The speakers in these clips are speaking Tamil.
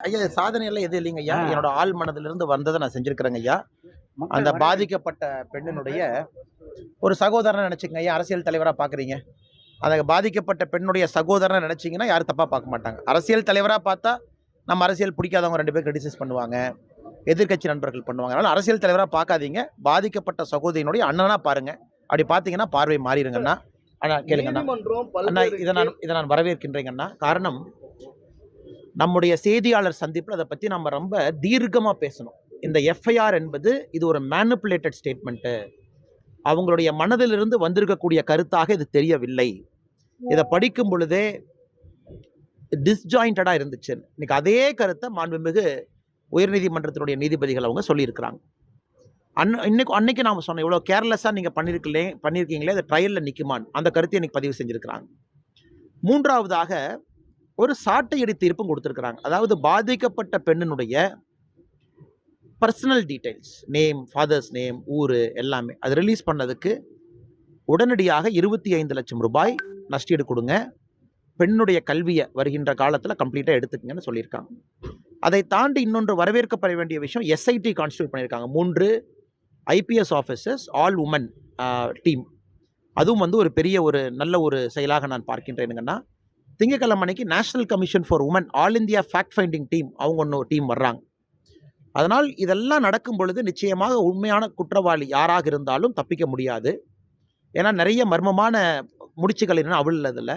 ஐயா சாதனை எல்லாம் எதுவும் இல்லைங்க ஐயா. என்னோட ஆள் மனதிலிருந்து வந்ததை நான் செஞ்சிருக்கிறேங்க ஐயா. அந்த பாதிக்கப்பட்ட பெண்ணினுடைய ஒரு சகோதரனை நினைச்சுங்க ஐயா. அரசியல் தலைவரா பாக்குறீங்க, அந்த பாதிக்கப்பட்ட பெண்ணுடைய சகோதரனை நினைச்சீங்கன்னா யாரும் தப்பா பார்க்க மாட்டாங்க. அரசியல் தலைவரா பார்த்தா நம்ம அரசியல் பிடிக்காதவங்க 2 பேர் கிரிட்டிசைஸ் பண்ணுவாங்க, எதிர்க்கட்சி நண்பர்கள் பண்ணுவாங்க. அதனால அரசியல் தலைவரா பார்க்காதீங்க, பாதிக்கப்பட்ட சகோதரியினுடைய அண்ணனா பாருங்க. அப்படி பார்த்தீங்கன்னா பார்வை மாறிடுங்கண்ணா. அண்ணா கேளுங்கண்ணா. அண்ணா இதை நான் வரவேற்கின்றேங்கண்ணா. காரணம், நம்முடைய செய்தியாளர் சந்திப்பில் அதை பற்றி நம்ம ரொம்ப தீர்க்கமாக பேசணும். இந்த எஃப்ஐஆர் என்பது இது ஒரு மேனிப்புலேட்டட் ஸ்டேட்மெண்ட்டு, அவங்களுடைய மனதிலிருந்து வந்திருக்கக்கூடிய கருத்தாக இது தெரியவில்லை. இதை படிக்கும் பொழுதே டிஸ்ஜாயிண்டடாக இருந்துச்சு. இன்னைக்கு அதே கருத்தை மாண்புமிகு உயர்நீதிமன்றத்தினுடைய நீதிபதிகள் அவங்க சொல்லியிருக்கிறாங்க. அன்னைக்கு நாம் சொன்னோம், இவ்வளோ கேர்லெஸ்ஸாக நீங்கள் பண்ணியிருக்கீங்களே, அது ட்ரையலில் நிற்குமான், அந்த கருத்தை இன்னைக்கு பதிவு செஞ்சுருக்கிறாங்க. மூன்றாவதாக ஒரு சாட்டையடி தீர்ப்பும் கொடுத்துருக்குறாங்க. அதாவது பாதிக்கப்பட்ட பெண்ணினுடைய personal details, name, father's name, ஊர் எல்லாமே அது ரிலீஸ் பண்ணதுக்கு உடனடியாக 25 லட்சம் ரூபாய் நஷ்டீடு கொடுங்க, பெண்ணுடைய கல்வியை வருகின்ற காலத்தில் கம்ப்ளீட்டாக எடுத்துக்கங்கன்னு சொல்லியிருக்காங்க. அதை தாண்டி இன்னொன்று வரவேற்கப்பட வேண்டிய விஷயம், எஸ்ஐடி கான்ஸ்டியூட் பண்ணியிருக்காங்க. 3 IPS officers, all women team. அதுவும் ஒரு பெரிய நல்ல ஒரு செயலாக நான் பார்க்கின்றேனுங்கன்னா, திங்கட்கிழமை அன்னைக்கு national commission for women all India fact finding team அவங்க ஒன்று டீம் வர்றாங்க. அதனால் இதெல்லாம் நடக்கும் பொழுது நிச்சயமாக உண்மையான குற்றவாளி யாராக இருந்தாலும் தப்பிக்க முடியாது. ஏன்னா நிறைய மர்மமான முடிச்சுகள் என்ன அவிழ்லதில்ல.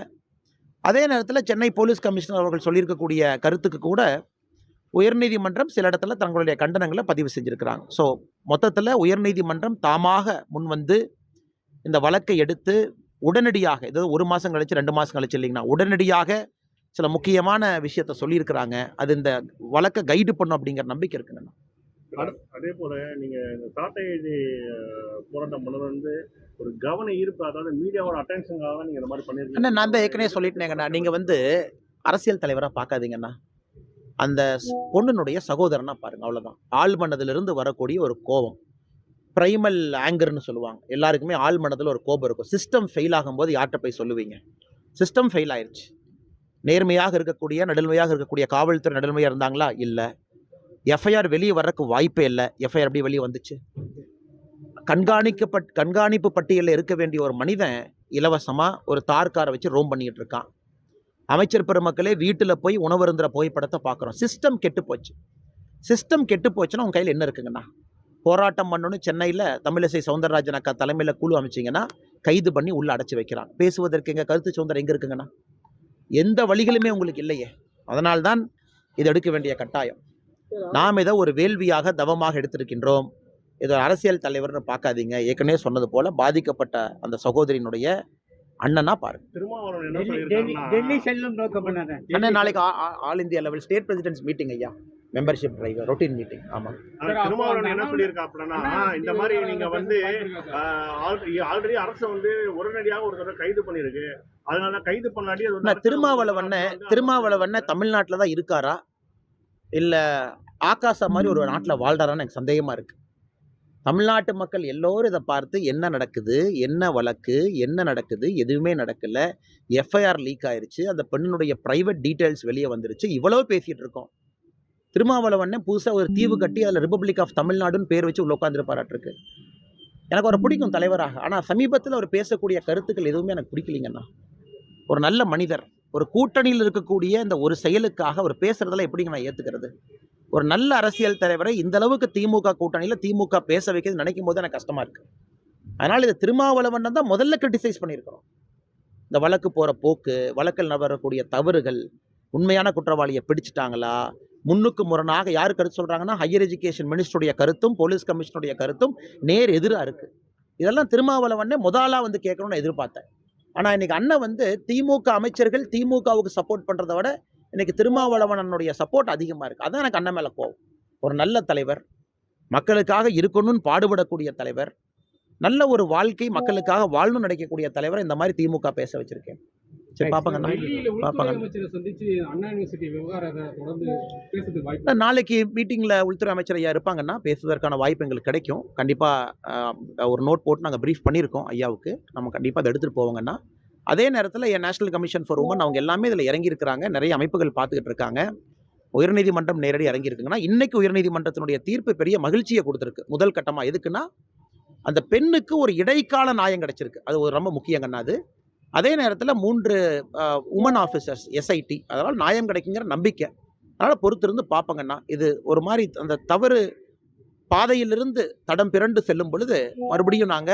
அதே நேரத்தில் சென்னை போலீஸ் கமிஷனர் அவர்கள் சொல்லியிருக்கக்கூடிய கருத்துக்கு கூட உயர்நீதிமன்றம் சில இடத்துல தங்களுடைய கண்டனங்களை பதிவு செஞ்சுருக்கிறாங்க. ஸோ மொத்தத்தில் உயர்நீதிமன்றம் தாமாக முன்வந்து இந்த வழக்கை எடுத்து உடனடியாக, ஏதோ 1 மாதம் கழிச்சு 2 மாதம் கழிச்சு இல்லைங்கன்னா, உடனடியாக சில முக்கியமான விஷயத்த சொல்லியிருக்கிறாங்க. அது இந்த வழக்கை கைடு பண்ணும் அப்படிங்கிற நம்பிக்கை இருக்குங்கண்ணா. அதே போல நீங்க சாட்டை போராட்டம் பண்ணது ஒரு கவன ஈர்ப்பு, அதாவது மீடியாவோட அட்டென்ஷனுக்காக நீங்க இந்த மாதிரி பண்ணிருக்கீங்க. நான் தான் ஏற்கனவே சொல்லிட்டேங்கண்ணா, நீங்க அரசியல் தலைவராக பார்க்காதீங்கண்ணா, அந்த பொண்ணுனுடைய சகோதரனா பாருங்க, அவ்வளோதான். ஆள் மனதிலிருந்து வரக்கூடிய ஒரு கோபம், ப்ரைமல் ஆங்கர்னு சொல்லுவாங்க. எல்லாருக்குமே ஆள் மனதில் ஒரு கோபம் இருக்கும். சிஸ்டம் ஃபெயில் ஆகும்போது யார்கிட்ட போய் சொல்லுவீங்க? சிஸ்டம் ஃபெயில் ஆயிடுச்சு. நேர்மையாக இருக்கக்கூடிய, நடுநிலையாக இருக்கக்கூடிய காவல்துறை நடுநிலையாக இருந்தாங்களா? இல்லை. எஃப்ஐஆர் வெளியே வர்றதுக்கு வாய்ப்பே இல்லை. எஃப்ஐஆர் எப்படி வெளியே வந்துச்சு? கண்காணிப்பு பட்டியலில் இருக்க வேண்டிய ஒரு மனிதன் இலவசமாக ஒரு தார்காரை வச்சு ரோம் பண்ணிக்கிட்டு இருக்கான். அமைச்சர் பெருமக்களே வீட்டில் போய் உணவருந்துற புகைப்படத்தை பார்க்குறோம். சிஸ்டம் கெட்டு போச்சு. சிஸ்டம் கெட்டு போச்சுன்னா உங்கள் கையில் என்ன இருக்குங்கண்ணா? போராட்டம் பண்ணணும்னு சென்னையில் தமிழிசை சவுந்தரராஜன் அக்கா தலைமையில் குழு அமைச்சிங்கன்னா கைது பண்ணி உள்ளே அடைச்சி வைக்கிறாங்க. பேசுவதற்கு எங்கள் கருத்து சுதந்திரம் எங்கே இருக்குங்கண்ணா? எந்த வழிகளுமே உங்களுக்கு இல்லையே. அதனால்தான் இது எடுக்க வேண்டிய கட்டாயம். நாம் இதை ஒரு வேள்வியாக, தவமாக எடுத்திருக்கின்றோம். இது அரசியல் தலைவர்னு பார்க்காதீங்க. ஏற்கனவே சொன்னது போல பாதிக்கப்பட்ட அந்த சகோதரியினுடைய அண்ணனா பாருங்க. நாளைக்கு all India level state president's meeting ஐயா, மெம்பர்ஷிப் டிரைவ் ரொட்டீன் மீட்டிங். ஆமாம், திருமாவளவன் என்ன சொல்லியிருக்காப்லன்னா, இந்த மாதிரி நீங்க ஆல்ரெடி அரசு உடனடியாக ஒரு தடவை கைது பண்ணிருக்கு, அதனால கைது பண்ணாடி திருமாவளவன் தமிழ்நாட்டில் தான் இருக்காரா இல்ல ஆகாசா மாதிரி ஒரு நாட்டில் வாழ்றாரான்னு எனக்கு சந்தேகமா இருக்கு. தமிழ்நாட்டு மக்கள் எல்லோரும் இதை பார்த்து என்ன நடக்குது, என்ன வழக்கு, என்ன நடக்குது, எதுவுமே நடக்கல, எஃப்ஐஆர் லீக் ஆயிருச்சு, அந்த பெண்ணுடைய பிரைவேட் டீட்டெயில்ஸ் வெளியே வந்துருச்சு, இவ்வளவு பேசிட்டு இருக்கோம். திருமாவளவன் புதுசாக ஒரு தீவு கட்டி அதில் ரிப்பப்ளிக் ஆஃப் தமிழ்நாடுன்னு பேர் வச்சு உள்ள உட்காந்துருப்பாராட்டிருக்கு. எனக்கு அவரை பிடிக்கும் தலைவராக. ஆனால் சமீபத்தில் அவர் பேசக்கூடிய கருத்துக்கள் எதுவுமே எனக்கு பிடிக்கலிங்கண்ணா. ஒரு நல்ல மனிதர், ஒரு கூட்டணியில் இருக்கக்கூடிய இந்த ஒரு செயலுக்காக அவர் பேசுறதெல்லாம் எப்படிங்க நான் ஏற்றுக்கிறது? ஒரு நல்ல அரசியல் தலைவரை இந்த அளவுக்கு திமுக கூட்டணியில் திமுக பேச வைக்கிறது நினைக்கும் போது எனக்கு கஷ்டமா இருக்கு. அதனால் இதை திருமாவளவன் தான் முதல்ல கிரிட்டிசைஸ் பண்ணியிருக்கிறோம். இந்த வழக்கு போகிற போக்கு, வழக்கில் வரக்கூடிய தவறுகள், உண்மையான குற்றவாளியை பிடிச்சிட்டாங்களா, முன்னுக்கு முரணாக யார் கருத்து சொல்கிறாங்கன்னா, ஹையர் எஜுகேஷன் மினிஸ்டருடைய கருத்தும் போலீஸ் கமிஷனுடைய கருத்தும் நேர் எதிராக இருக்குது. இதெல்லாம் திருமாவளவனே முதலாக கேட்கணும்னு எதிர்பார்த்தேன். ஆனால் இன்னைக்கு அண்ணன் திமுக அமைச்சர்கள் திமுகவுக்கு சப்போர்ட் பண்ணுறதை விட இன்னைக்கு திருமாவளவனுடைய சப்போர்ட் அதிகமாக இருக்குது. அதான் எனக்கு அண்ணன் மேலே கோவம். ஒரு நல்ல தலைவர், மக்களுக்காக இருக்கணும்னு பாடுபடக்கூடிய தலைவர், நல்ல ஒரு வாழ்க்கை மக்களுக்காக வாழணும் நினைக்கக்கூடிய தலைவர் இந்த மாதிரி திமுக பேச வச்சிருக்கேன். சரி பாப்பாங்க. நாளைக்கு மீட்டிங்ல உள்துறை அமைச்சர் ஐயா இருப்பாங்கன்னா பேசுவதற்கான வாய்ப்பு எங்களுக்கு கிடைக்கும். கண்டிப்பாக ஒரு நோட் போட்டு நாங்கள் ப்ரீஃப் பண்ணியிருக்கோம் ஐயாவுக்கு. நம்ம கண்டிப்பாக அதை எடுத்துகிட்டு போவோங்கன்னா. அதே நேரத்தில் என் நேஷனல் கமிஷன் ஃபார் உமன் அவங்க எல்லாமே இதில் இறங்கியிருக்கிறாங்க. நிறைய அமைப்புகள் பார்த்துக்கிட்டு இருக்காங்க. உயர்நீதிமன்றம் நேரடி இறங்கியிருக்குங்கன்னா, இன்னைக்கு உயர்நீதிமன்றத்தினுடைய தீர்ப்பு பெரிய மகிழ்ச்சியை கொடுத்துருக்கு. முதல் கட்டமா. எதுக்குன்னா, அந்த பெண்ணுக்கு ஒரு இடைக்கால நியாயம் கிடைச்சிருக்கு. அது ஒரு ரொம்ப முக்கியங்கண்ணா அது. அதே நேரத்தில 3 வுமன் ஆஃபீசர்ஸ் எஸ்ஐடி அதனால நியாயம் கிடைக்குங்கிற நம்பிக்கை. அதனால பொறுத்திருந்து பார்ப்போங்கண்ணா. இது ஒரு மாரி அந்த தவறு பாதையிலிருந்து தடம் பிறண்டு செல்லும் பொழுது, மறுபடியும் நாங்க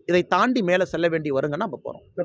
இதை தாண்டி மேல செல்ல வேண்டி வருங்கன்னா அப்ப போறோம்.